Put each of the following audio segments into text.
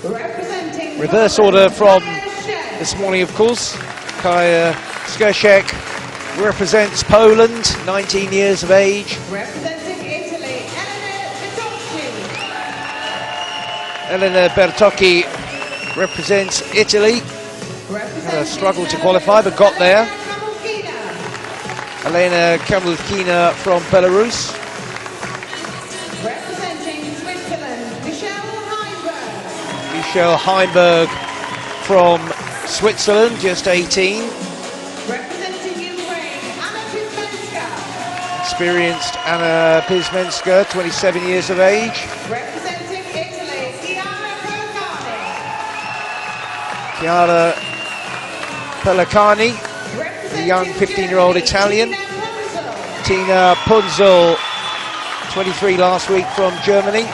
Reverse order from this morning, of course. Kaja Skrzyszek represents Poland, 19 years of age. Representing Italy, Elena Bertocchi represents Italy. Had a struggle to qualify, but got there. Elena Kamulkina from Belarus. Representing Switzerland, Michelle Heimberg from Switzerland, just 18. Representing Ukraine, Anna Pizmenska. Experienced Anna Pizmenska, 27 years of age. Representing Italy, Chiara Pellicani, the young 15-year-old Italian. Tina Punzel, 23 last week from Germany,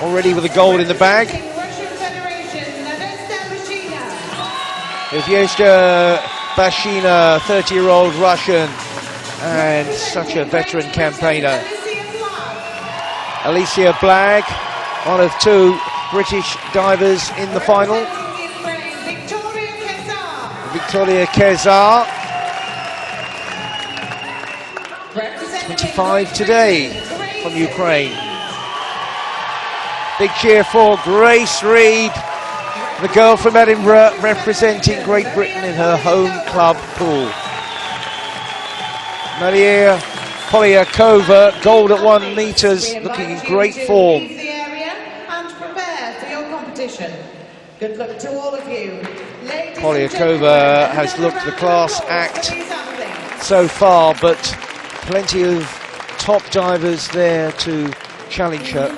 already with a gold in the bag. Vyezhda Bashina, 30-year-old Russian, and such a veteran campaigner. Alicia Blagg, one of two British divers in the final. Victoria Kezar, 25 today from Ukraine. Big cheer for Grace Reed, the girl from Edinburgh, representing Great Britain in her home club pool. Maria Polyakova, gold at 1 meters, looking in great form. And prepare for your competition. Good luck to all of you. Polyakova has looked the class act so far, but plenty of top divers there to challenge her.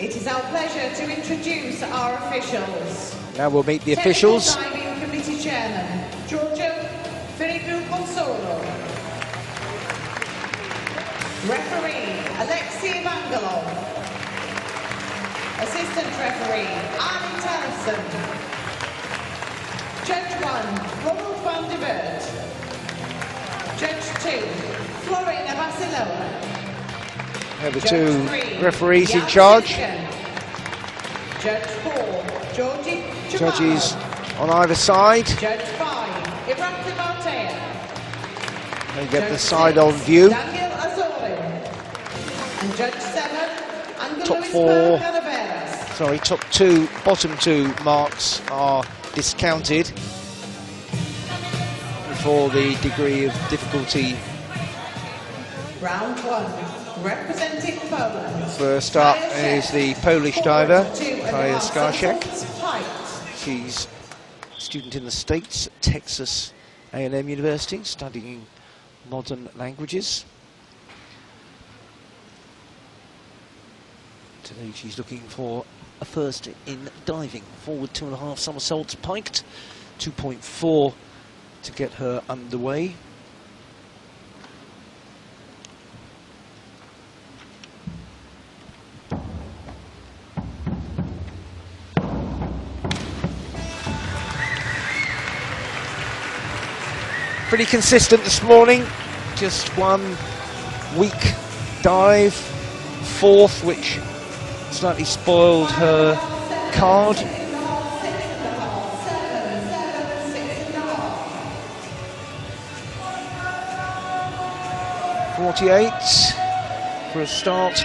It is our pleasure to introduce our officials. Now we'll meet the officials. Technical Diving Committee Chairman, Giorgio Ferrigno-Consolo. Referee, Alexei Vangalov. Assistant Referee, Arnie Tellison. Judge 1, Ronald van der Weert. Judge 2, Florina Vasilova. The two referees in charge. Judge 4, Georgie Judges on either side. Judge 5, Irakli Martea. They get the side on view. Daniel Azorin. And Judge 7, Top 4, sorry, top 2, bottom 2 marks are discounted for the degree of difficulty. Round 1. Representing Poland. First up is the Polish diver, Kaja Skrzyszek. She's a student in the States at Texas A&M University, studying modern languages. Today she's looking for a first in diving. Forward 2.5 somersaults piked, 2.4 to get her underway. Pretty consistent this morning, just 1 weak dive, 4th, which slightly spoiled her card. .48 for a start.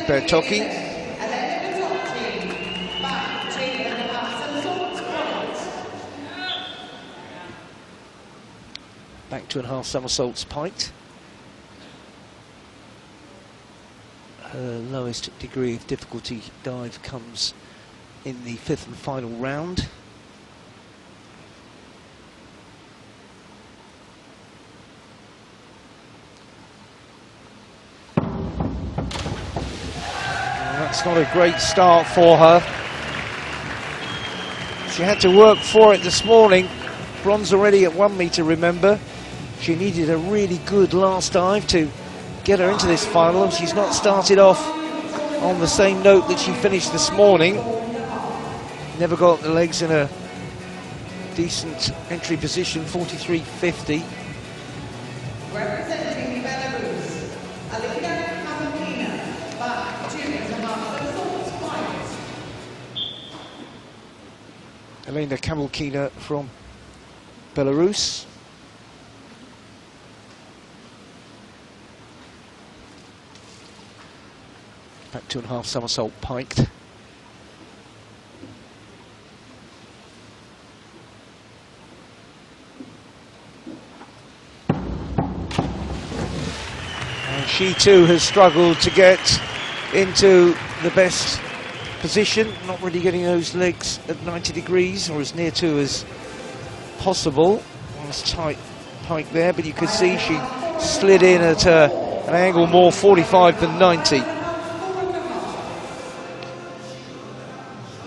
Bertocchi. Back 2.5 somersaults piked. Her lowest degree of difficulty dive comes in the 5th and final round. Well, that's not a great start for her. She had to work for it this morning. Bronze already at 1 metre, remember. She needed a really good last dive to get her into this final, and she's not started off on the same note that she finished this morning. Never got the legs in a decent entry position, 43.50. Representing Belarus, back 2.5 points. Elena Kamalkina from Belarus. Back 2.5 somersault piked. And she too has struggled to get into the best position, not really getting those legs at 90 degrees or as near to as possible. Nice tight pike there, but you could see she slid in at an angle more 45 than 90.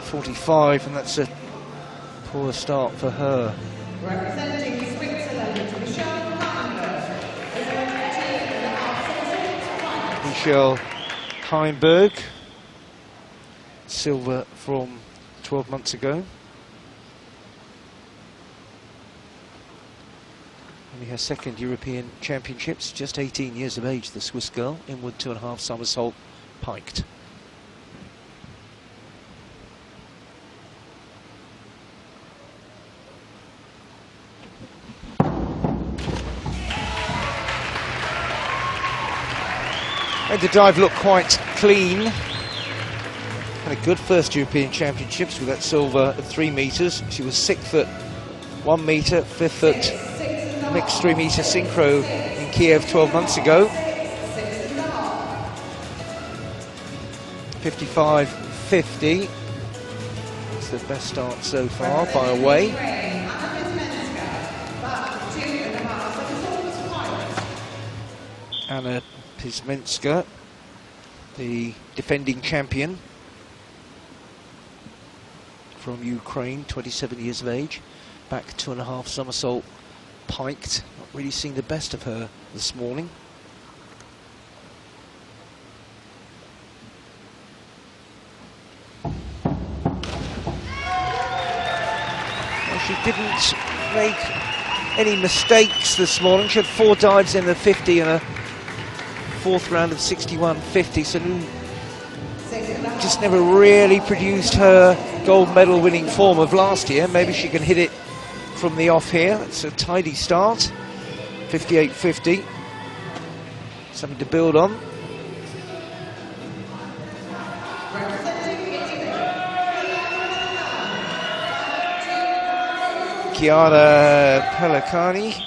45, and that's a poor start for her. Representing Switzerland, Michelle Heinberg, silver from 12 months ago. Only her second European Championships, just 18 years of age, the Swiss girl. Inward 2.5 somersault piked. Made the dive look quite clean. Had a good first European Championships with that silver at 3 metres. She was 6th at 1 metre, 5th at mixed 3 metre synchro in Kiev 12 months ago. 55.50. It's the best start so far by a way. Anna Pisminska, the defending champion from Ukraine, 27 years of age, back 2.5 somersault piked. Not really seen the best of her this morning. Well, she didn't make any mistakes this morning. She had 4 dives in the 50 and a 4th round of 61.50, so just never really produced her gold medal winning form of last year. Maybe she can hit it from the off here. It's a tidy start, 58.50, something to build on. Chiara Pellicani.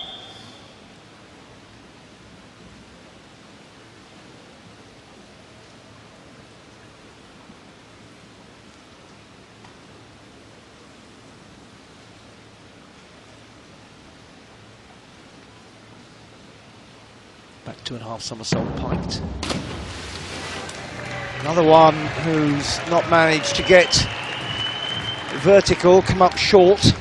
Back 2.5 somersault piked. Another one who's not managed to get vertical, come up short.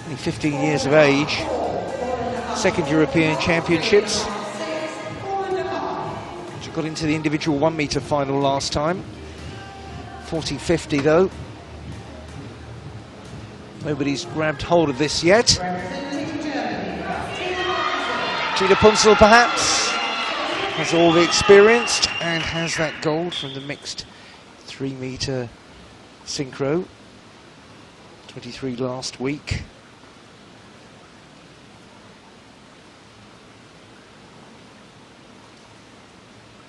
Only 15 years of age. Second European Championships. She got into the individual 1 metre final last time. 40.50 though. Nobody's grabbed hold of this yet. Tina Punzel perhaps has all the experience and has that gold from the mixed 3 metre synchro. 23 last week.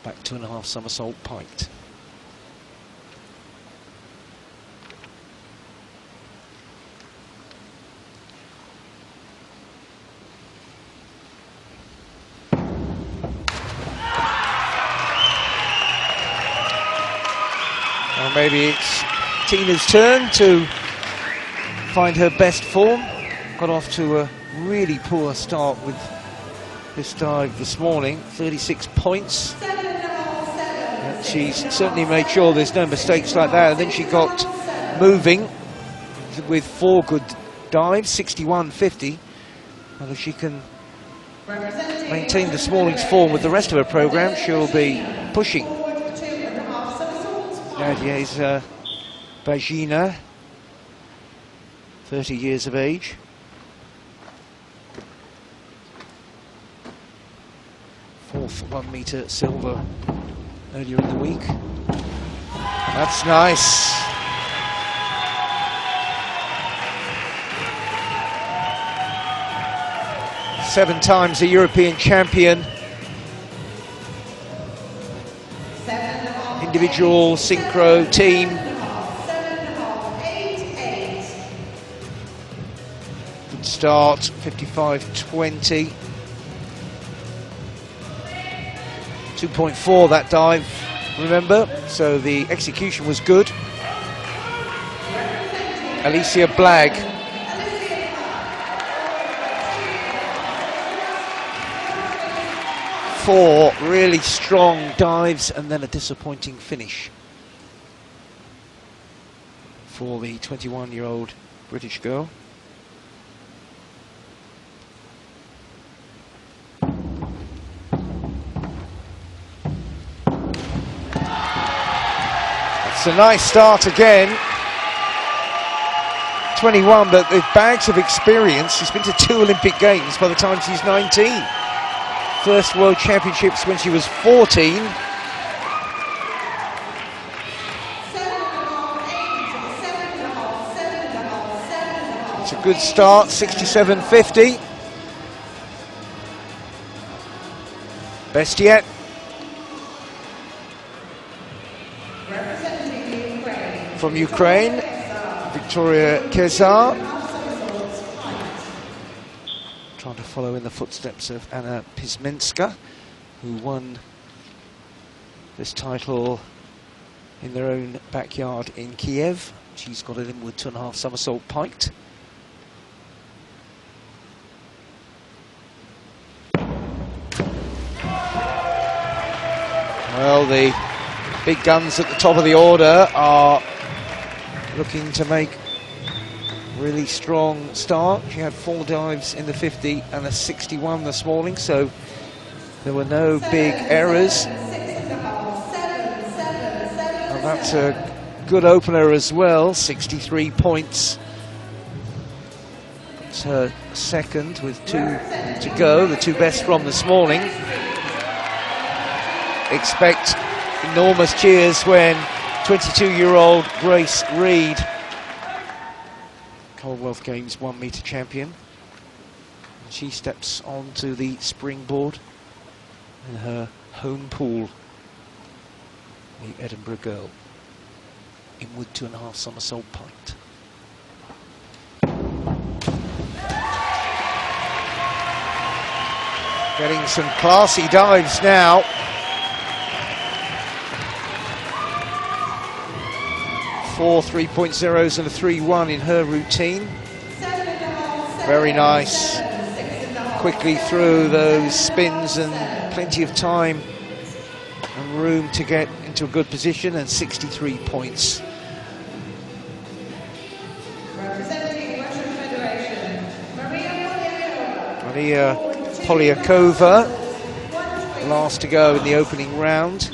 Back 2.5 somersault piked. Well, maybe it's Tina's turn to find her best form. Got off to a really poor start with this dive this morning. 36 points. she's certainly made sure there's no mistakes like that. And then she got moving with 4 good dives, 61.50. And if she can maintain the Smallings form with the rest of her programme, she'll be pushing Nadia Bajina, 30 years of age. Fourth 1 metre silver earlier in the week. That's nice. Seven times a European champion. Individual, synchro, team. Good start, 55.20. 2.4 that dive, remember, so the execution was good. Alicia Blagg. Four really strong dives and then a disappointing finish for the 21-year-old British girl. It's a nice start again. 21, but with bags of experience. She's been to 2 Olympic Games by the time she's 19. First World Championships when she was 14. It's a good start, 67.50. Best yet. From Ukraine, Victoria Kezar. Trying to follow in the footsteps of Anna Pisminska, who won this title in their own backyard in Kiev. She's got it in with 2.5 somersault piked. Well, the big guns at the top of the order are looking to make really strong start. She had 4 dives in the 50 and a 61 this morning, so there were no big errors. And that's a good opener as well, 63 points. It's her second with 2 to go, the 2 best from this morning. Expect enormous cheers when 22-year-old Grace Reed, Commonwealth Games 1 metre champion, and she steps onto the springboard in her home pool, the Edinburgh girl, in with 2.5 somersault pint. Getting some classy dives now. 4 3.0s and a 3.1 in her routine. Very nice. Quickly through those spins and plenty of time and room to get into a good position, and 63 points. Representing Russian Federation, Maria Polyakova, last to go in the opening round.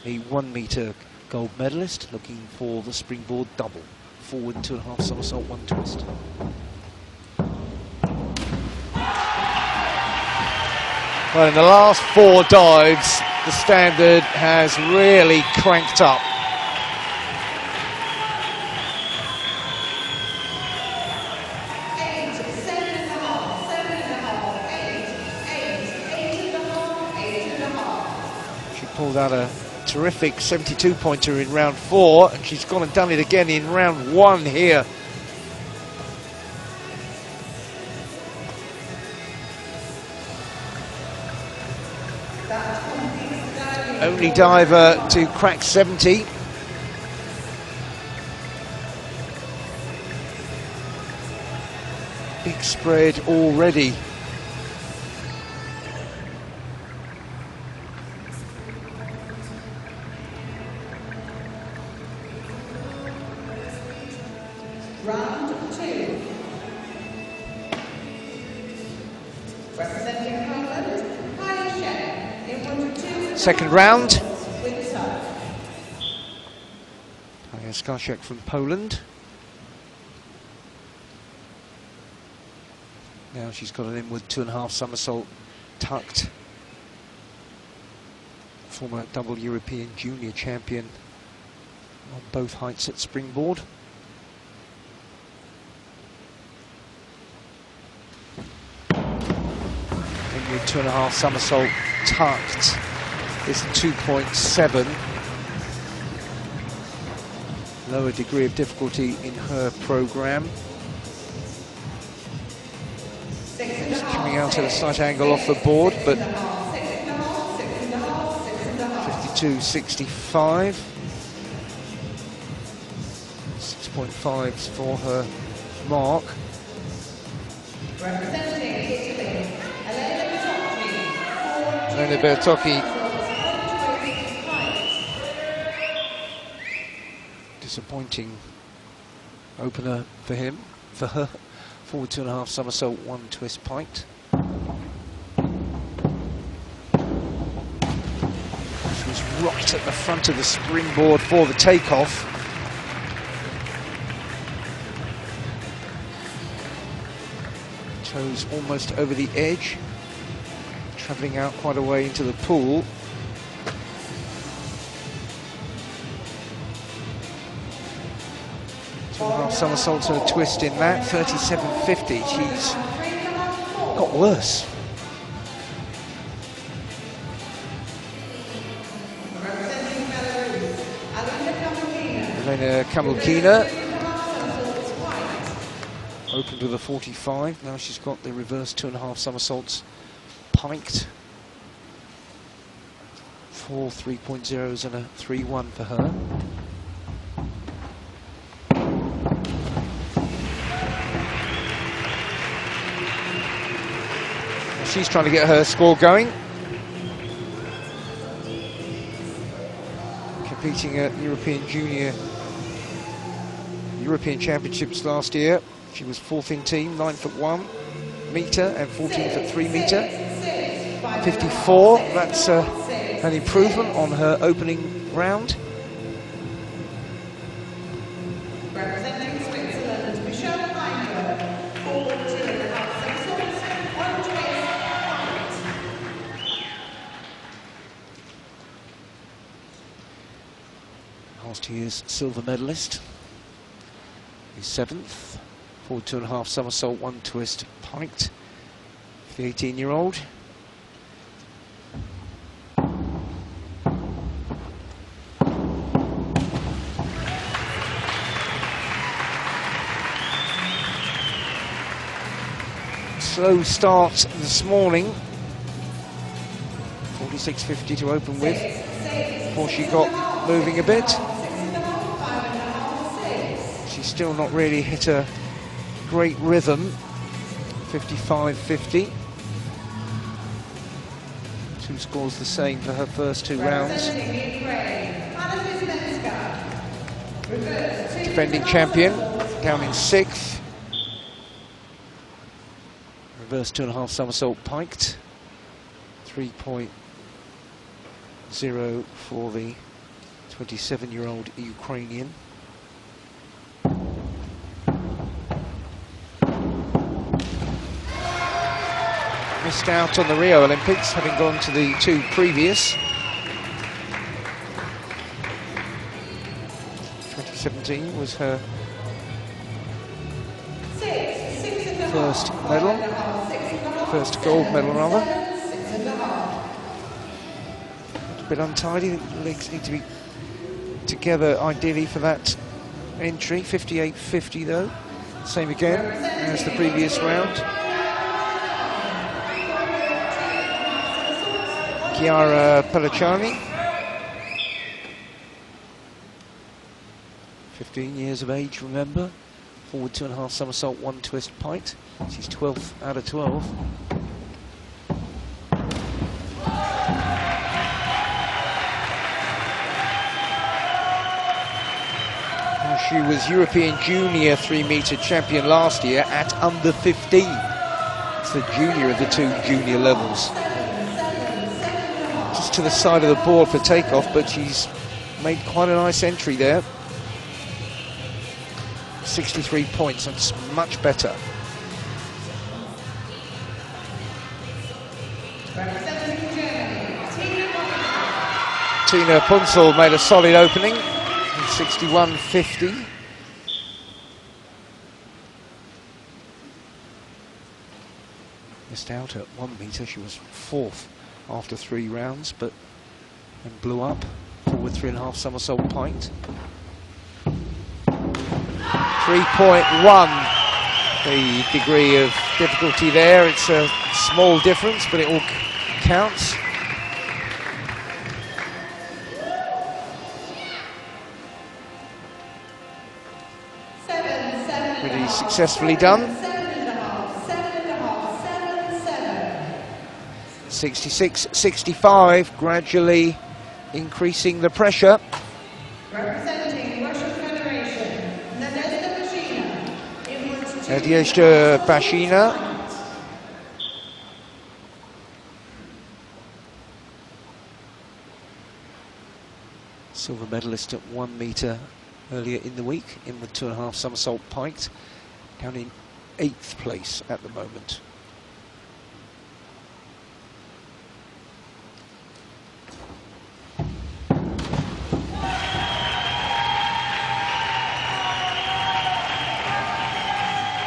The 1 metre gold medalist, looking for the springboard double. Forward 2.5 somersault, 1 twist. Well, in the last 4 dives, the standard has really cranked up. She pulled out a terrific 72-pointer in round 4, and she's gone and done it again in round 1 here. Only diver to crack 70. Big spread already. Round 2. Representing Poland, in 1-2. Second round. With serve. Skaszek from Poland. Now she's got an inward 2.5 somersault tucked. Former double European junior champion on both heights at springboard. Inward 2.5 somersault tucked is 2.7. Lower degree of difficulty in her program. It's coming out at a slight angle off the board, but 52.65. 6.5s for her mark. Elena Bertocchi. Disappointing opener for her. Forward 2.5 somersault, 1 twist pike. She was right at the front of the springboard for the takeoff. Toes almost over the edge, travelling out quite a way into the pool. Half somersaults and a twist in that, 37.50. She's got worse. Elena Kamulkina opened with a 45. Now she's got the reverse 2.5 somersaults piked. 4 3.0s and a 3.1 for her. She's trying to get her score going. Competing at European Championships last year. She was 4th in team, 9'1" metre and 14'3" metre. 54, that's an improvement on her opening round. Last year's silver medalist. He's 7th. Forward 2.5 somersault, 1 twist piked for the 18-year-old. Slow start this morning. 46.50 to open with before she got moving a bit. She's still not really hit a great rhythm. 55.50. Two scores the same for her first 2 rounds. Defending champion, down in 6th. Reverse 2.5 somersault piked. 3.0 for the 27-year-old Ukrainian. Missed out on the Rio Olympics, having gone to the 2 previous. 2017 was her first medal, first gold medal rather. A bit untidy, the legs need to be together ideally for that entry. 58.50 though, same again as the previous round. Chiara Pellicciani, 15 years of age, remember. Forward 2.5 somersault, 1 twist piked. She's 12th out of 12. She was European Junior 3-meter champion last year at under 15. It's the junior of the two junior levels. Just to the side of the board for takeoff, but she's made quite a nice entry there. 63 points, that's much better. Tina Punzel made a solid opening, 61.50. Missed out at 1 meter, she was 4th after 3 rounds, but then blew up, forward 3.5 somersault pint. 3.1, the degree of difficulty there. It's a small difference, but it all counts. Pretty successfully done. 66-65, gradually increasing the pressure. Representing Russian Federation, Nadezhda Bashina. Silver medalist at 1 meter earlier in the week in the 2.5 somersault pint, down in 8th place at the moment.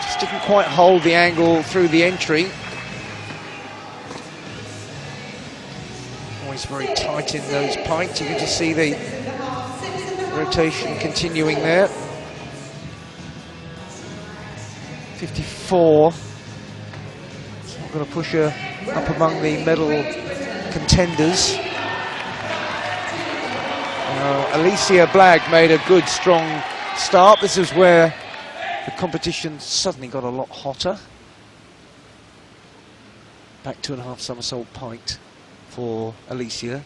Just didn't quite hold the angle through the entry. Always very tight in those pints. You can just see the rotation continuing there. 54. It's not going to push her up among the medal contenders. Alicia Blagg made a good, strong start. This is where the competition suddenly got a lot hotter. Back 2.5 somersault pint for Alicia.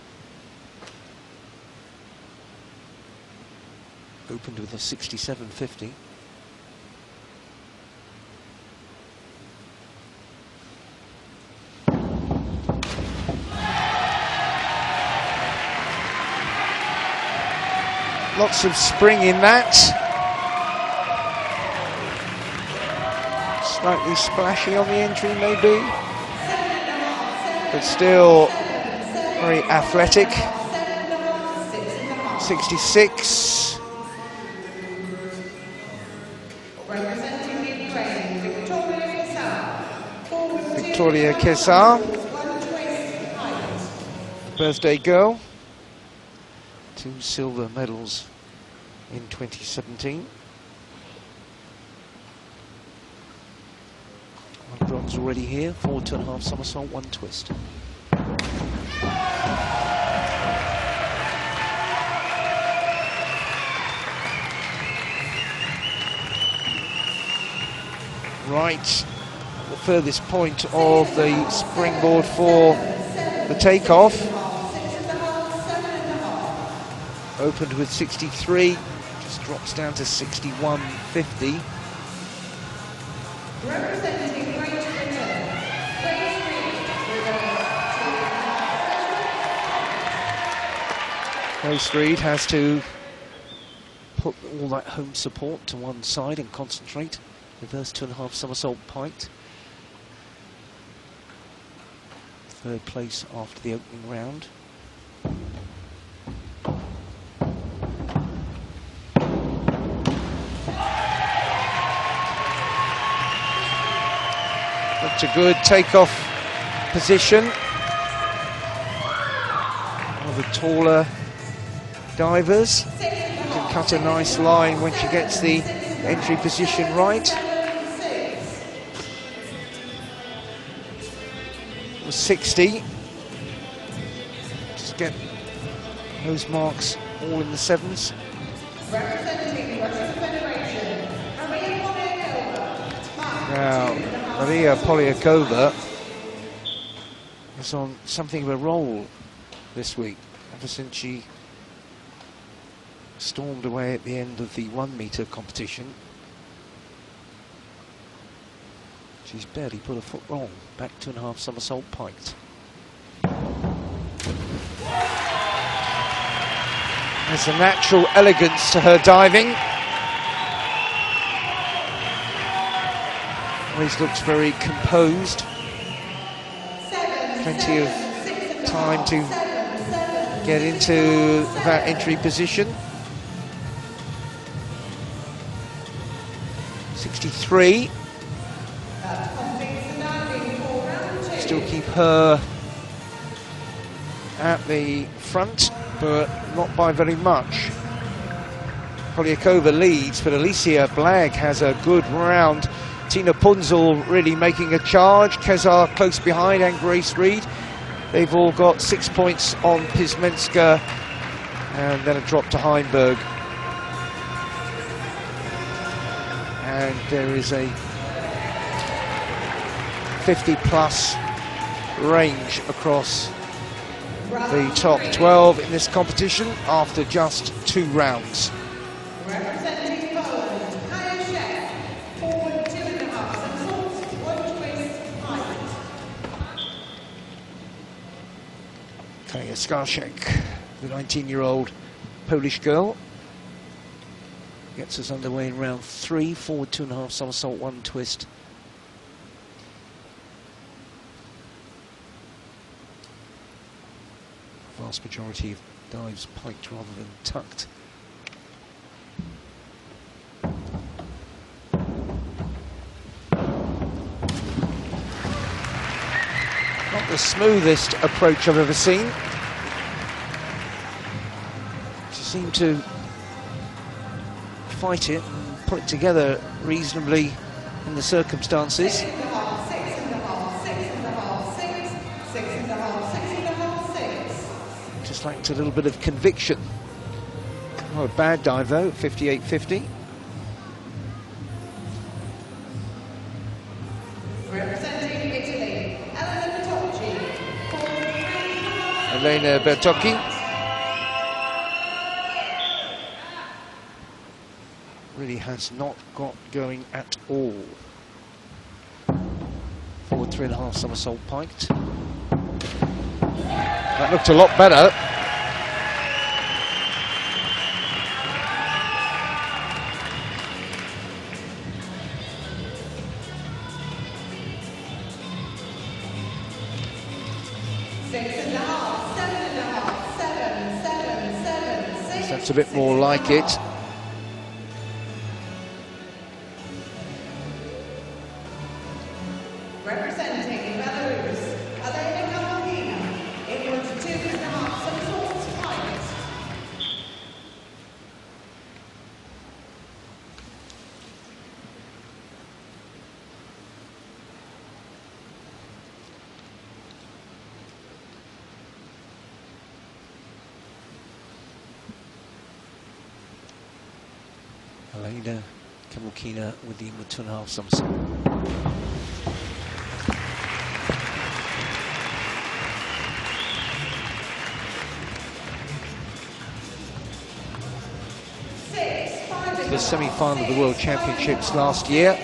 Opened with a 67.50. Lots of spring in that. Slightly splashy on the entry maybe, but still very athletic. 66. Victoria Kesar, birthday girl. 2 silver medals in 2017. 1 bronze already here, 4 2.5 somersault, 1 twist. Right, the furthest point of the springboard for the takeoff. Opened with 63, just drops down to 61.50. Representing Great Britain, Grace Reed has to put all that home support to one side and concentrate. Reverse 2.5 somersault pint. 3rd place after the opening round. That's a good takeoff position. One of the taller divers can cut a nice line when she gets the entry position right. It was 60. Just get those marks all in the 7s. representing Russian Federation, Maria Polyakova. Now, Maria Polyakova is on something of a roll this week, ever since she stormed away at the end of the 1 metre competition. She's barely put a foot wrong. Back 2.5 somersault piked. There's a natural elegance to her diving. Always looks very composed. Plenty of time to get into that entry position. 63. Still keep her at the front, but not by very much. Polyakova leads, but Alicia Blagg has a good round. Tina Punzel really making a charge. Kezar close behind, and Grace Reed. They've all got 6 points on Pismenska, and then a drop to Heinberg. And there is a 50-plus range across the top 12 in this competition after just 2 rounds. Representing Poland, Kaja Szek, forward 2.5 somersaults, 1 twist, height. Kaja Szek, the 19-year-old Polish girl, gets us underway in round 3, forward 2.5 somersault, 1 twist. Vast majority of dives piked rather than tucked. Not the smoothest approach I've ever seen. She seemed to fight it and put it together reasonably in the circumstances. 6.5, 6.5, 6.5, 6, 6.5, 6.5, 6. Just lacked a little bit of conviction. Not a bad dive though, 58.50. Representing Italy, Elena Bertocchi, forward 3.5. Elena Bertocchi. Really has not got going at all. Forward 3.5 somersault piked. That looked a lot better. That's a bit more like it. Representing Belarus, Elena Kamalina, equal to 2.5 somersaults, height. Elena Kamalkina with the inward 2.5 somersault. The semi-final of the World Championships last year.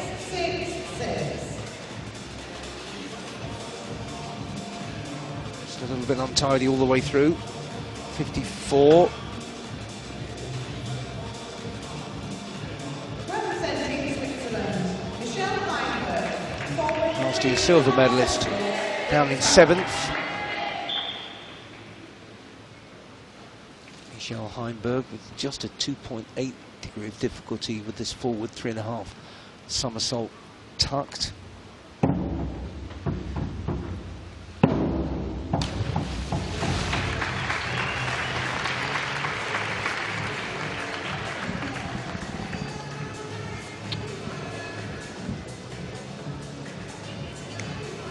Just a little bit untidy all the way through. 54. Representing Switzerland, Michelle Heinberg, forward Last year's silver medalist, down in 7th. Michelle Heinberg with just a 2.8 degree of difficulty with this forward 3.5 somersault tucked.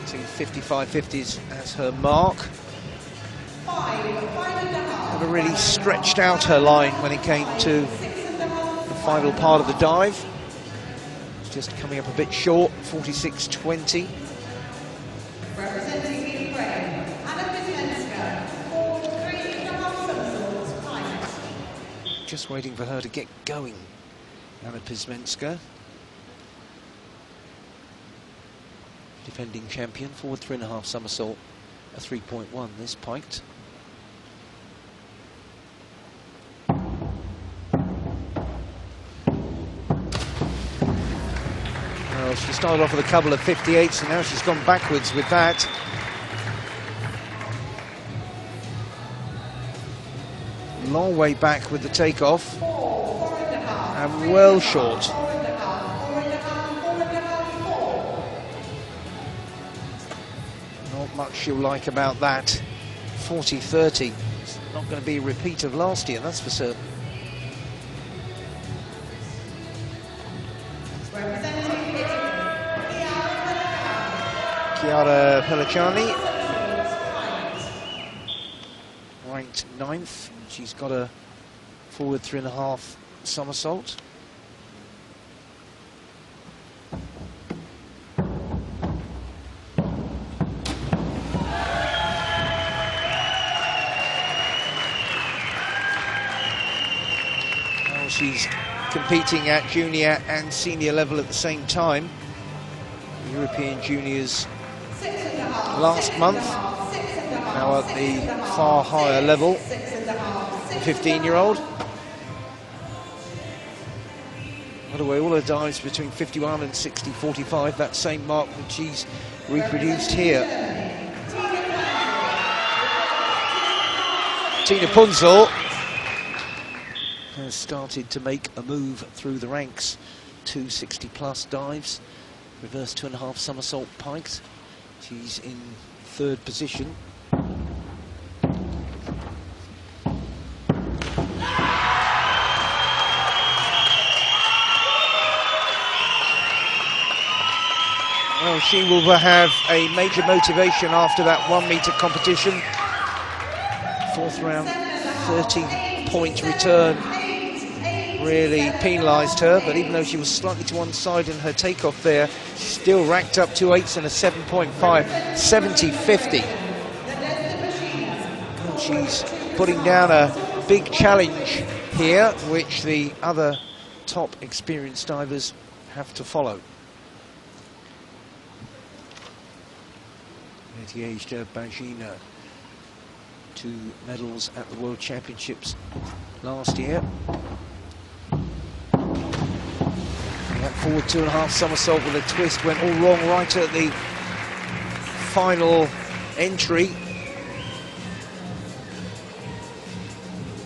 So 55.50s as her mark. 5.5. Never really stretched out her line when it came to the final part of the dive. It's just coming up a bit short, 46.20. Representing Ukraine, Anna Pismenska, forward 3.5 somersaults, height. just waiting for her to get going. Anna Pizmenska, defending champion, forward 3.5 somersault, a 3.1 this piked. Well, she started off with a couple of 58s and now she's gone backwards with that. Long way back with the takeoff and well short. Not much you'll like about that. 40-30. It's not going to be a repeat of last year, that's for certain. Chiara Pellicciani, ranked 9th. She's got a forward 3.5 somersault. Well, she's competing at junior and senior level at the same time. European juniors last month, now at the far higher level, 15-year-old. By the way, all her dives between 51 and 60-45, that same mark that she's reproduced here. Tina Punzel has started to make a move through the ranks. 2 60+ dives, reverse 2.5 somersault pikes. She's in 3rd position. Well, she will have a major motivation after that 1 metre competition. 4th round, 30-point return really penalised her, but even though she was slightly to one side in her takeoff there, she still racked up 2 8s and a 7.5, 70-50. And she's putting down a big challenge here, which the other top experienced divers have to follow. Nadezhda Bajina, 2 medals at the World Championships last year. That forward 2.5 somersault with a twist went all wrong right at the final entry.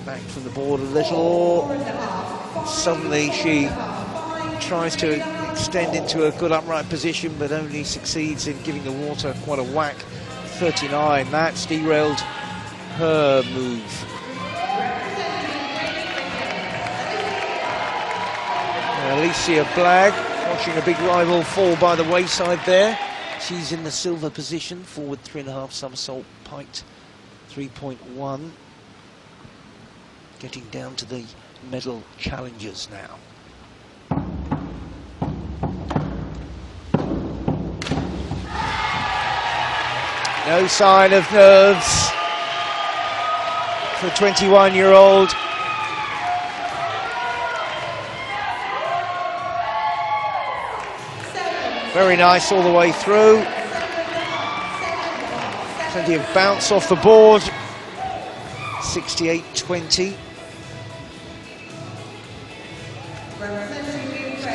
Back from the board a little. Suddenly she tries to extend into a good upright position, but only succeeds in giving the water quite a whack. 39, that's derailed her move. Alicia Blagg watching a big rival fall by the wayside there. She's in the silver position, forward 3.5 somersault piked 3.1. Getting down to the medal challengers now. No sign of nerves for a 21-year-old. Very nice all the way through. Plenty of bounce off the board. 68-20.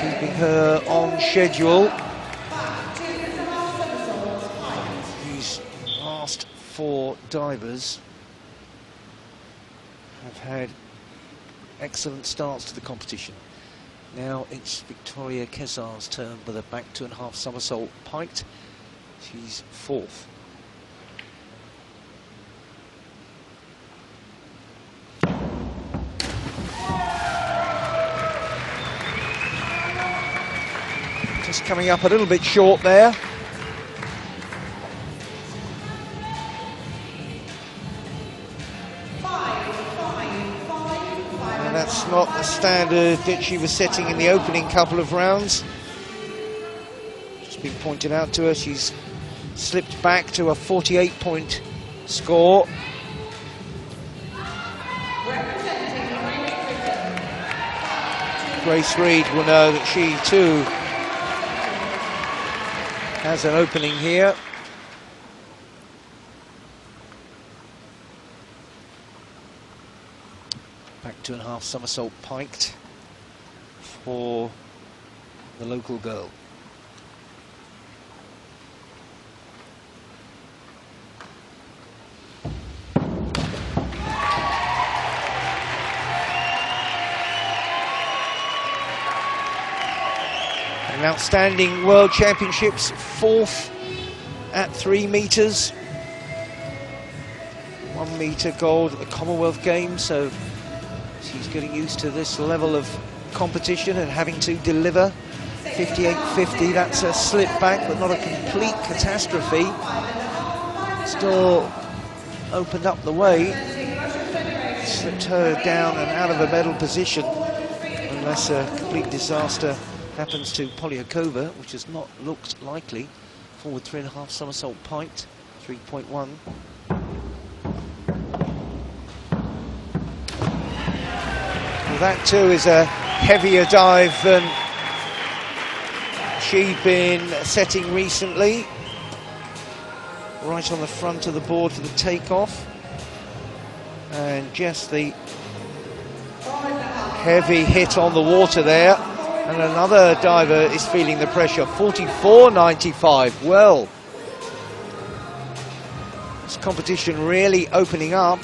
Keeping her on schedule. These last 4 divers have had excellent starts to the competition. Now it's Victoria Kesar's turn with a back 2.5 somersault piked. She's 4th. Just coming up a little bit short there. That's not the standard that she was setting in the opening couple of rounds. Just been pointed out to her, she's slipped back to a 48-point score. Grace Reed will know that she too has an opening here. Back 2.5 somersault piked for the local girl. An outstanding World Championships, 4th at 3 meters. 1 meter gold at the Commonwealth Games, so she's getting used to this level of competition and having to deliver 58.50. That's a slip back, but not a complete catastrophe. Still opened up the way, slipped her down and out of a medal position, unless a complete disaster happens to Polyakova, which has not looked likely. Forward 3.5 somersault piked, 3.1. Well, that too is a heavier dive than she'd been setting recently. Right on the front of the board for the takeoff. And just the heavy hit on the water there. And another diver is feeling the pressure, 44.95. Well, this competition really opening up.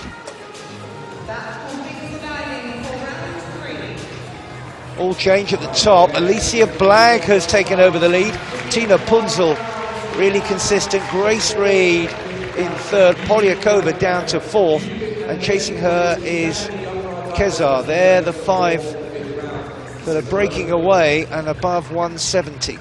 All change at the top. Alicia Blagg has taken over the lead. Tina Punzel really consistent. Grace Reed in 3rd. Polyakova down to 4th. And chasing her is Kezar. They're the 5 that are breaking away and above 170.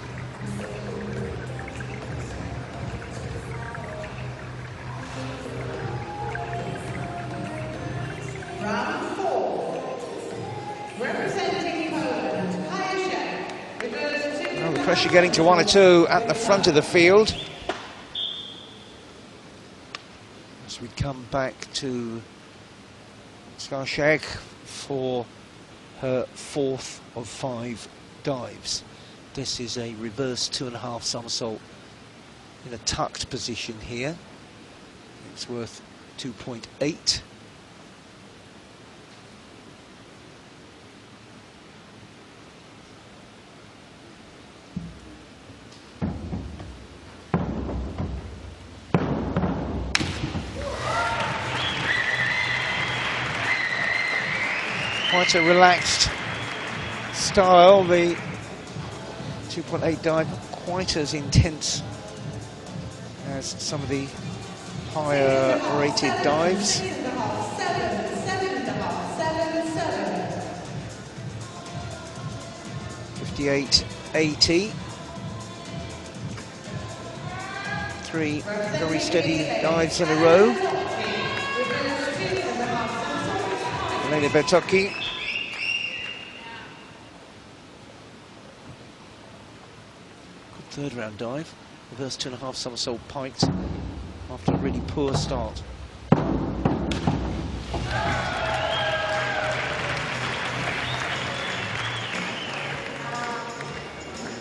Round 4. Representing Poland, Kajaszek, reverse 2. Well, the pressure getting to 1 or 2 at the front of the field. As we come back to Kajaszek for her 4th of 5 dives. This is a reverse 2.5 somersault in a tucked position here. It's worth 2.8. Quite a relaxed style, the 2.8 dive, quite as intense as some of the higher rated dives. 58.80. 3 very steady dives in a row. Elena Bertocchi. Good 3rd round dive. Reverse 2.5 somersault piked after a really poor start.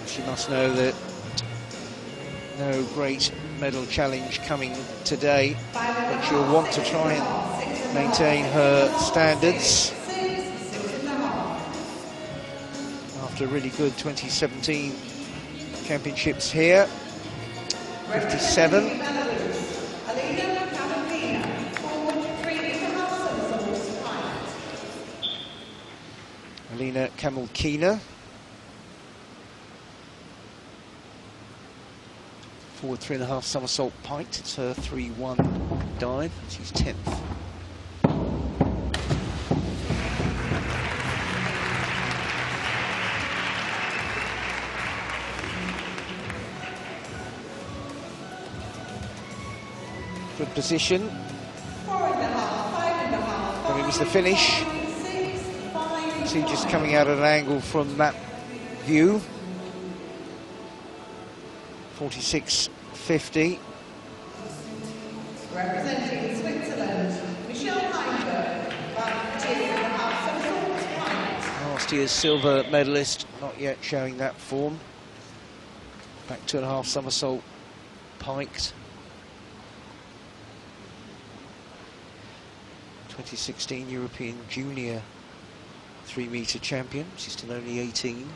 She must know that no great medal challenge coming today, but she'll want to try and maintain her standards after a really good 2017 championships here. 57. Alina Kamilkina. Forward 3.5 somersault piked. It's her 3-1 dive. She's 10th. Good position. 4.5. But it was the finish. See, just coming out at an angle from that view. 46.50. Representing Switzerland, Michelle Heinberg, 2.5 somersault piked. Oh, last year's silver medalist, not yet showing that form. Back 2.5 somersault piked. 2016 European Junior 3-metre champion. She's still only 18.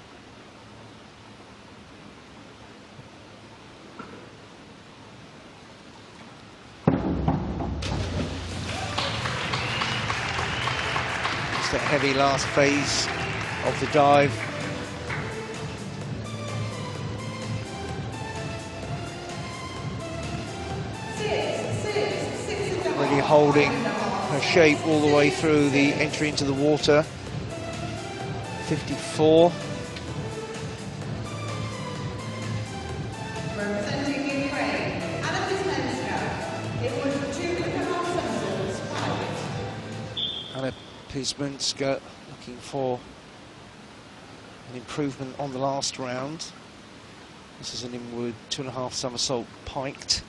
It's that heavy last phase of the dive. Really holding her shape all the way through the entry into the water. 54. Representing Ukraine, it was 2.5 somersaults piked. Anna Pisminska looking for an improvement on the last round. This is an inward 2.5 somersault piked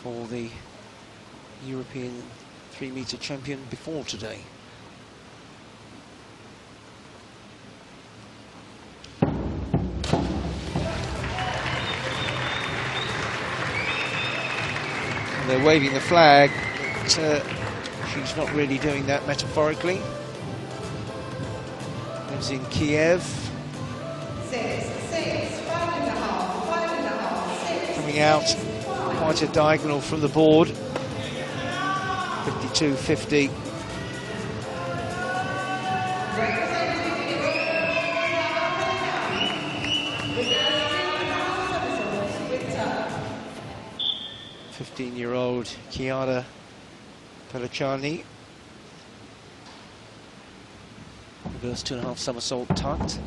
for the European 3-metre champion before today. They're waving the flag, but she's not really doing that metaphorically. Lives in Kiev. 6, 5.5, 6. Coming out quite a diagonal from the board. 52.50. Representing 15-year-old Chiara Pellicciani. Reverse 2.5 somersault tucked.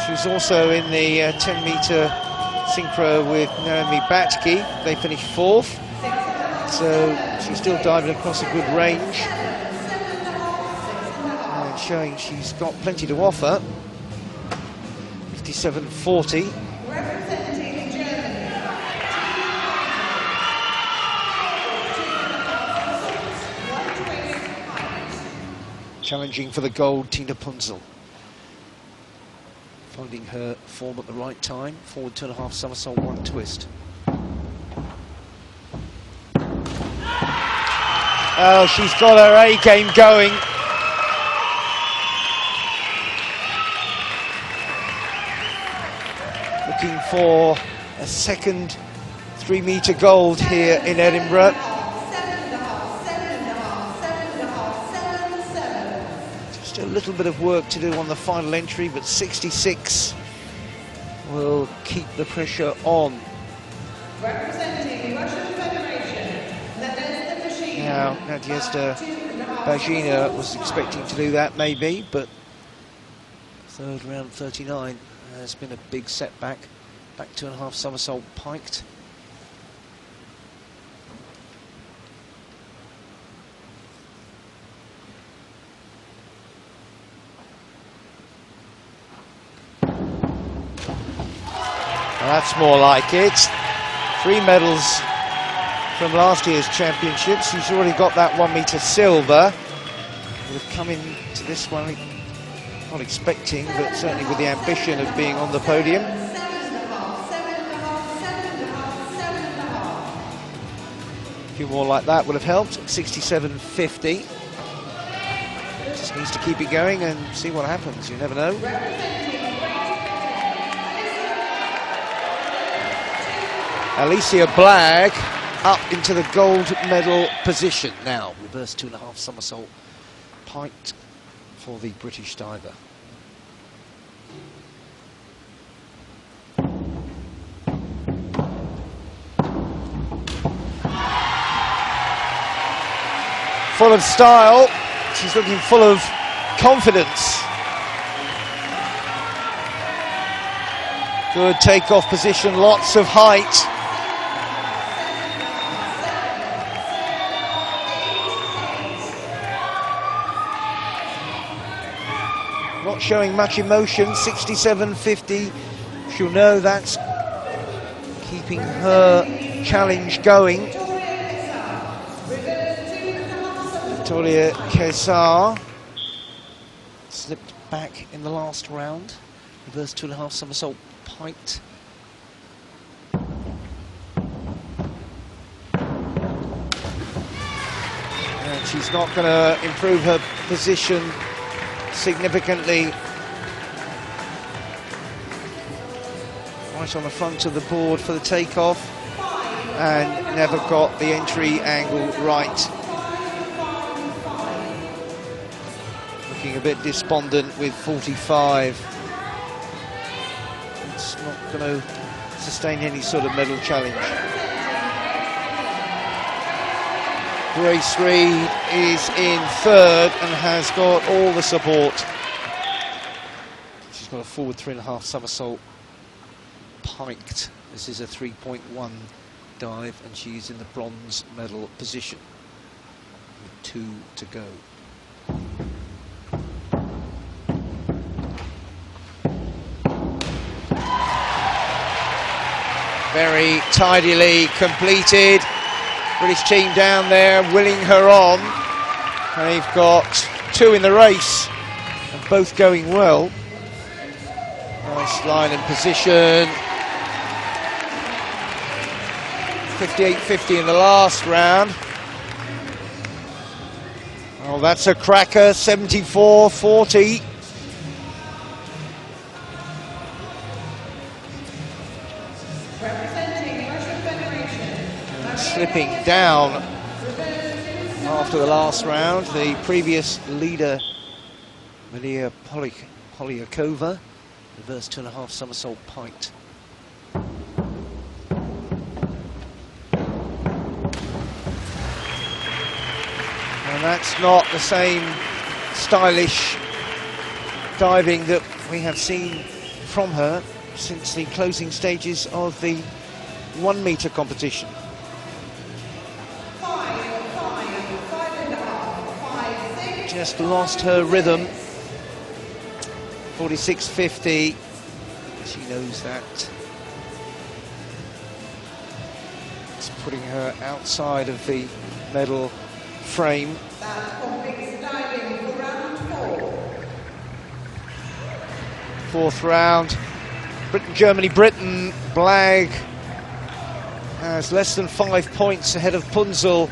She's also in the 10-metre synchro with Naomi Batke. They finished 4th, so she's still diving across a good range. And showing she's got plenty to offer. 57.40. Representing Germany. Challenging for the gold, Tina Punzel. Finding her form at the right time. Forward 2.5 somersault, 1 twist. Oh, she's got her A game going. Looking for a second 3-metre gold here in Edinburgh. 7.5. Just a little bit of work to do on the final entry, but 66 will keep the pressure on. Representing Russian Federation, Now, Nadezhda Bajina was expecting to do that maybe, but third round 39 has been a big setback. Back 2.5 somersault piked. That's more like it. 3 medals from last year's championships. She's already got that 1-metre silver. Would have come into this one, not expecting, but certainly with the ambition of being on the podium. A few more like that would have helped. 67.50. Just needs to keep it going and see what happens. You never know. Alicia Blagg up into the gold medal position now. Reverse 2.5 somersault piked for the British diver. Full of style. She's looking full of confidence. Good takeoff position, lots of height. Not not showing much emotion. 67.50. She'll know that's keeping her challenge going. Victoria Kesar slipped back in the last round. Reverse 2.5 somersault pint. And she's not going to improve her position significantly. Right on the front of the board for the takeoff, and never got the entry angle right. Looking a bit despondent with 45. It's not going to sustain any sort of medal challenge. Grace Reed is in third and has got all the support. She's got a forward 3.5 somersault piked. This is a 3.1 dive, and she's in the bronze medal position with 2 to go. Very tidily completed. British team down there willing her on. They've got 2 in the race and both going well. Nice line and position. 58.50 in the last round. Oh, that's a cracker. 74.40. Slipping down after the last round, the previous leader, Maria Polyakova, reverse 2.5 somersault pint. And that's not the same stylish diving that we have seen from her since the closing stages of the 1 metre competition. Just lost her rhythm. 46.50. She knows that. It's putting her outside of the medal frame. That completes diving for round 4. 4th round. Britain, Germany, Britain. Blag has less than 5 points ahead of Punzel,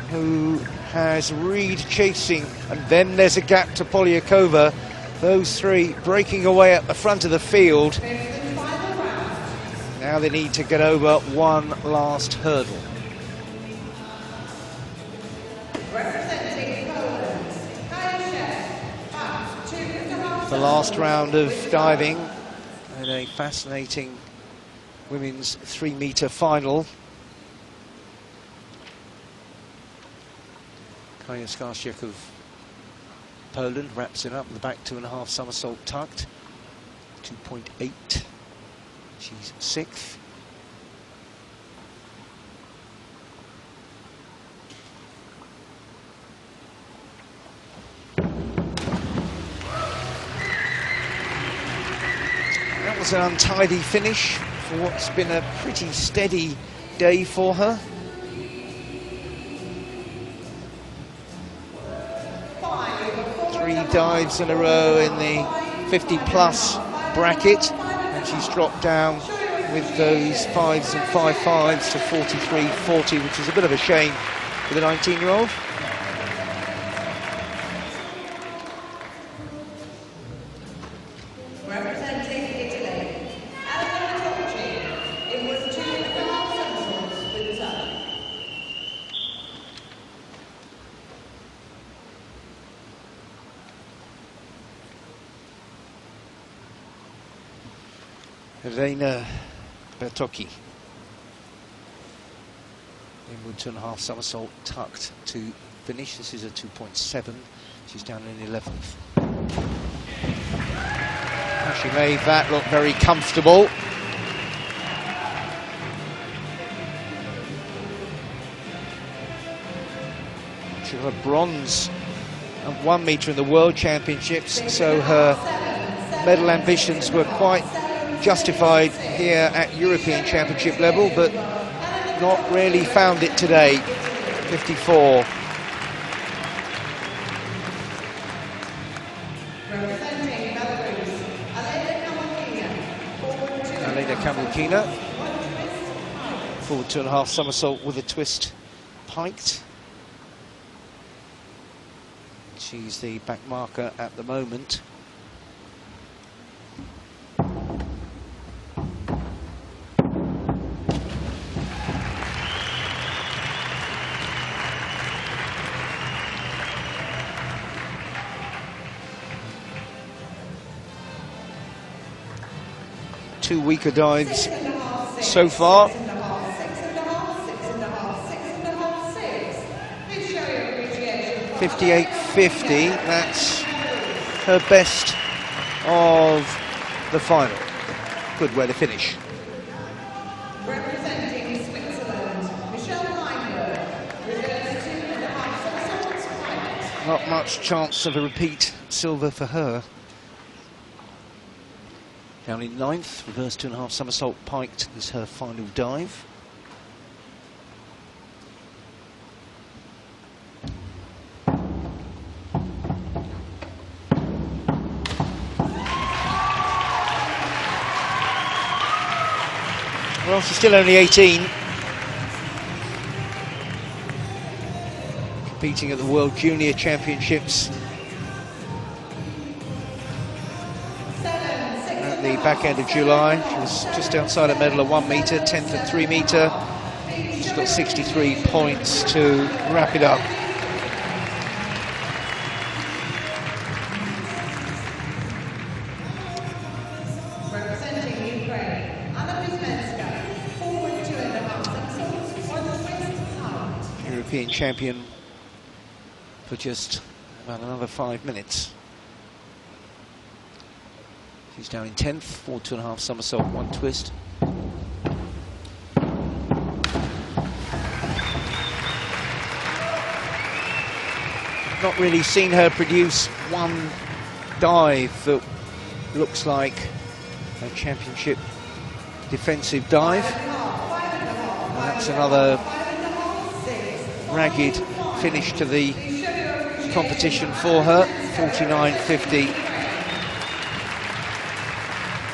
who has Reed chasing, and then there's a gap to Polyakova. Those 3 breaking away at the front of the field. Now they need to get over one last hurdle. The last round of diving and a fascinating women's 3 metre final. Kaja Skarsiak of Poland wraps it up with the back 2.5 somersault tucked. 2.8. She's 6th. That was an untidy finish for what's been a pretty steady day for her. 3 dives in a row in the 50+ bracket, and she's dropped down with those 5s and 5.5s to 43.40, which is a bit of a shame for the 19-year-old. Representing Italy, it was 2.5 somersaults with tuck. Elena Bertocchi. Inward 2.5 somersault tucked to finish. This is a 2.7. She's down in 11th. She made that look very comfortable. She got a bronze and 1 metre in the World Championships, so her medal ambitions were quite justified here at European Championship level, but not really found it today. 54. Alena Kamulkina, forward 2.5 somersault with a twist piked. She's the back marker at the moment. Two weaker dives so far. 58.50, that's her best of the final. Good way to finish. Representing Switzerland, Michelle Weinberg, returns 2.5 somersaults. Not much chance of a repeat silver for her. Down in 9th, reverse 2.5 somersault piked is her final dive. Well, she's still only 18. Competing at the World Junior Championships. At the back end of July, she was just outside a medal at 1 metre, 10th at 3 metre. She's got 63 points to wrap it up. European champion for just about another 5 minutes. She's down in 10th, forward 2.5 somersault, 1 twist. Not really seen her produce one dive that looks like a championship defensive dive. And that's another ragged finish to the competition for her. 49.50.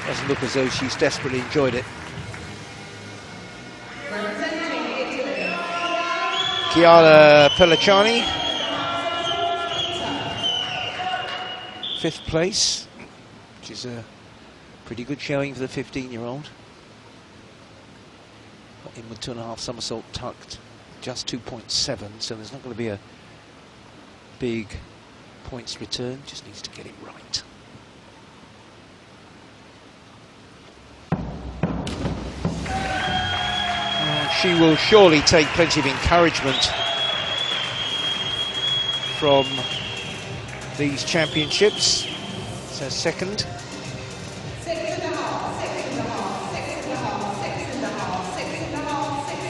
Doesn't look as though she's desperately enjoyed it. Chiara Pellicciani, 5th place, which is a pretty good showing for the 15-year-old. In with 2.5 somersault tucked, just 2.7, so there's not going to be a big points return, just needs to get it right. She will surely take plenty of encouragement from these championships. It's her second. 6.5, 6.5, 6.5, 6.5, 6.5, 6.5,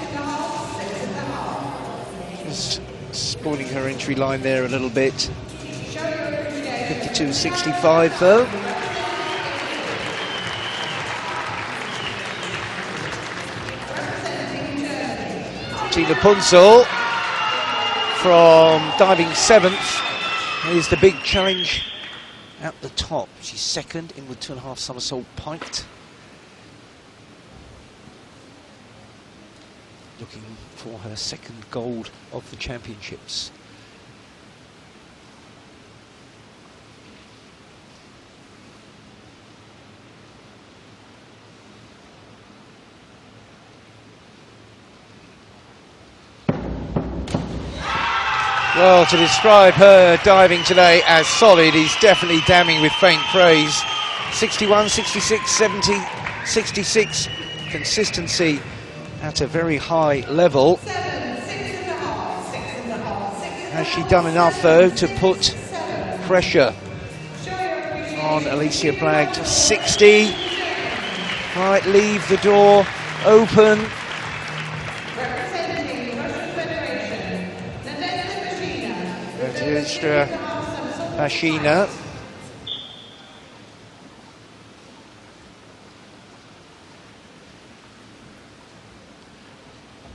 6.5. Just spoiling her entry line there a little bit. 52.65 though. Tina Punzel from diving 7th is the big challenge at the top. She's second in with 2.5 somersault piked. Looking for her second gold of the championships. Well, to describe her diving today as solid is definitely damning with faint praise. 61, 66, 70, 66. Consistency at a very high level. Has she done enough, though, to put pressure on Alicia Blagg? 60. Might leave the door open. Ashina.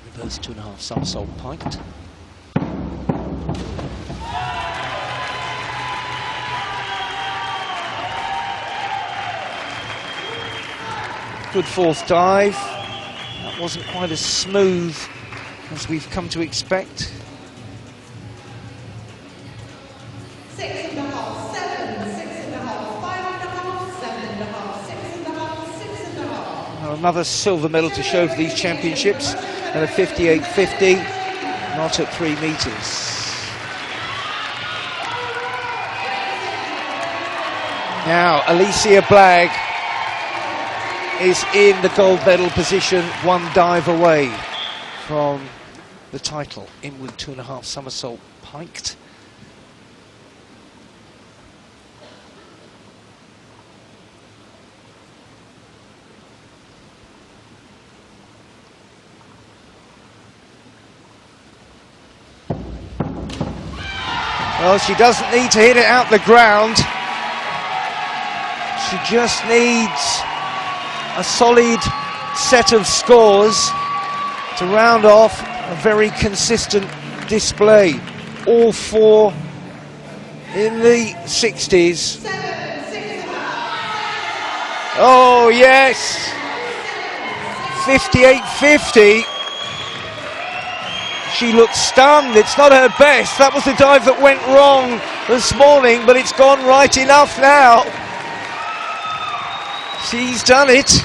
Reverse 2.5 somersault pint. Good fourth dive. That wasn't quite as smooth as we've come to expect. 6.5, 7, 6.5, 5.5, 7.5, 6.5, 6.5. Another silver medal to show for these championships, and a 58.50, not at 3 metres. Now, Alicia Blagg is in the gold medal position, 1 dive away from the title, inward 2.5 somersault piked. Well, she doesn't need to hit it out the ground. She just needs a solid set of scores to round off a very consistent display. All 4 in the 60s. Oh yes, 58.50. She looks stunned. It's not her best. That was the dive that went wrong this morning, but it's gone right enough now. She's done it.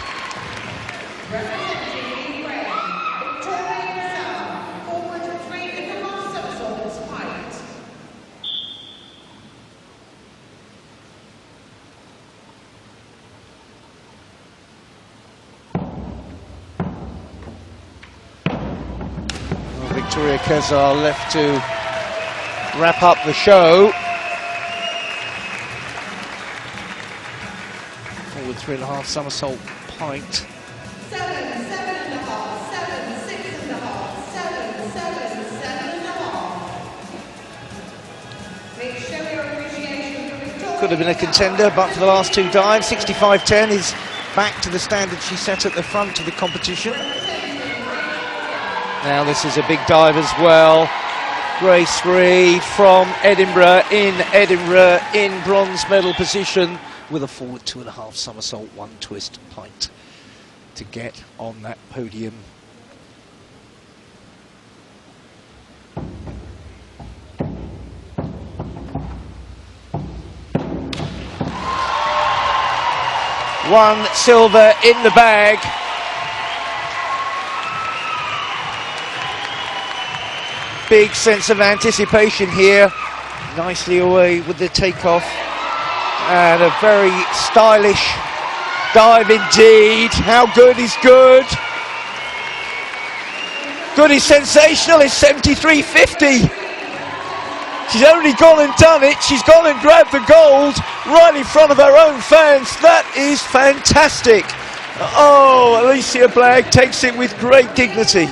Victoria Kezar left to wrap up the show. Forward 3.5 somersault pint. 7, 7.5, 7, 6.5, 7, 7, 7.5. Please show your appreciation for Victoria. Could have been a contender, but for the last 2 dives, 65.10 is back to the standard she set at the front of the competition. Now this is a big dive as well. Grace Reid from Edinburgh in bronze medal position with a forward 2.5 somersault, 1 twist pint to get on that podium. One silver in the bag. Big sense of anticipation here. Nicely away with the takeoff. And a very stylish dive indeed. How good is good? Good is sensational. It's 73.50. She's only gone and done it. She's gone and grabbed the gold right in front of her own fans. That is fantastic. Oh, Alicia Blagg takes it with great dignity.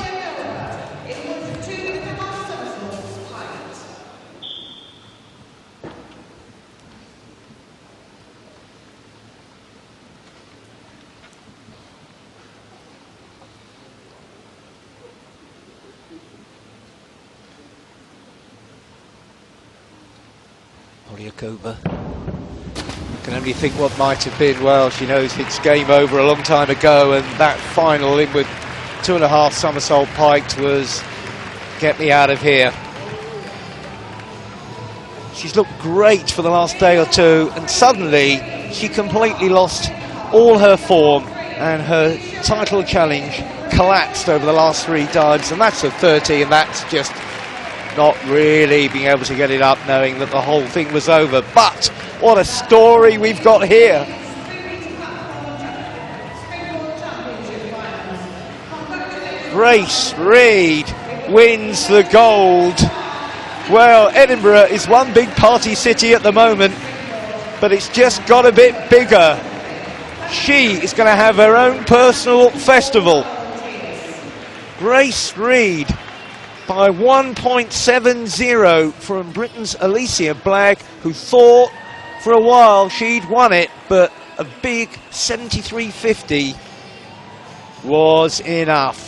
Polyakova can only think what might have been. Well, she knows it's game over a long time ago, and that final inward 2.5 somersault piked was get me out of here. She's looked great for the last day or two, and suddenly she completely lost all her form, and her title challenge collapsed over the last 3 dives, and that's a 30, and that's just not really being able to get it up, knowing that the whole thing was over. But what a story we've got here. Grace Reid wins the gold. Well, Edinburgh is one big party city at the moment, but it's just got a bit bigger. She is going to have her own personal festival. Grace Reid by 1.70 from Britain's Alicia Blagg, who thought for a while she'd won it, but a big 73.50 was enough.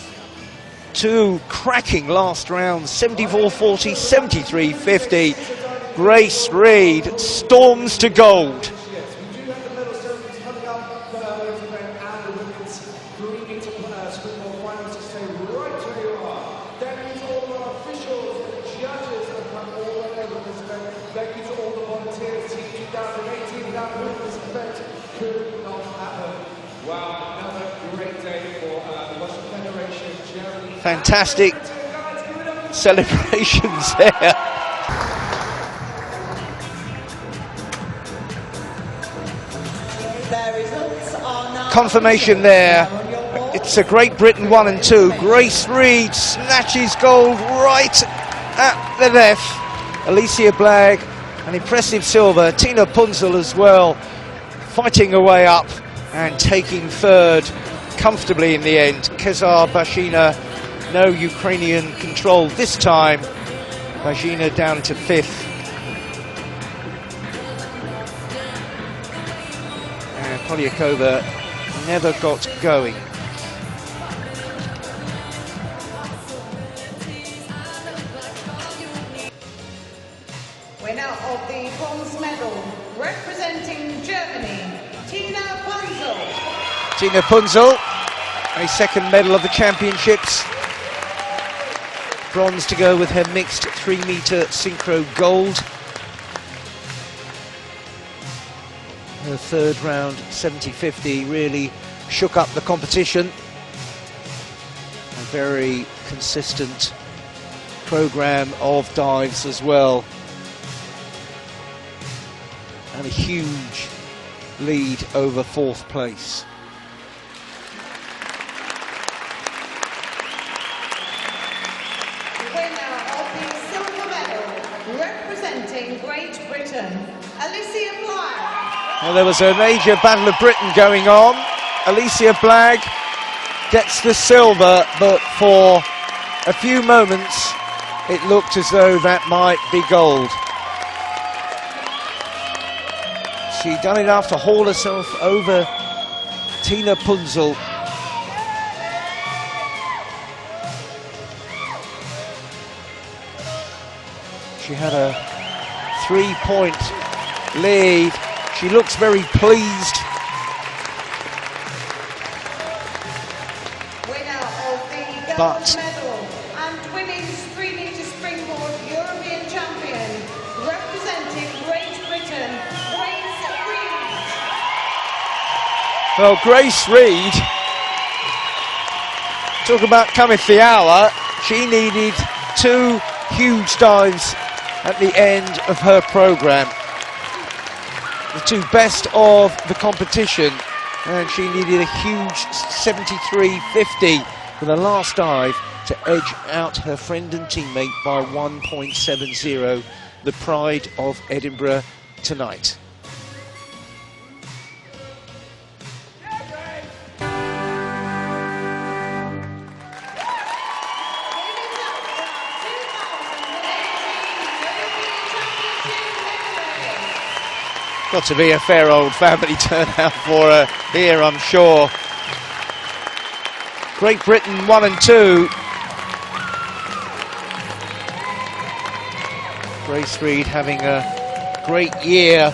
Two cracking last rounds, 74.40, 73.50. Grace Reed storms to gold. Fantastic celebrations there. Confirmation there. It's a Great Britain 1 and 2. Grace Reed snatches gold right at the left. Alicia Blagg, an impressive silver. Tina Punzel as well, fighting her way up and taking third comfortably in the end. Kezar Bashina, no Ukrainian control this time. Bashina down to fifth. And Polyakova never got going. Winner of the bronze medal, representing Germany, Tina Punzel. Tina Punzel, a second medal of the championships. Bronze to go with her mixed 3-meter synchro gold. Her third round 70.50 really shook up the competition. A very consistent program of dives as well. And a huge lead over fourth place. Winner of the silver medal, representing Great Britain, Alicia Blagg. Well, there was a major Battle of Britain going on. Alicia Blagg gets the silver, but for a few moments it looked as though that might be gold. She'd done enough to haul herself over Tina Punzel. She had a 3-point lead. She looks very pleased. Winner of the gold medal and women's 3-meter springboard European champion, representing Great Britain, Grace Reed. Well, Grace Reed, talk about cometh the hour. She needed two huge dives at the end of her program. The two best of the competition, and she needed a huge 73.50 for the last dive to edge out her friend and teammate by 1.70, the pride of Edinburgh tonight. Got to be a fair old family turnout for her here, I'm sure. Great Britain 1 and 2. Grace Reed having a great year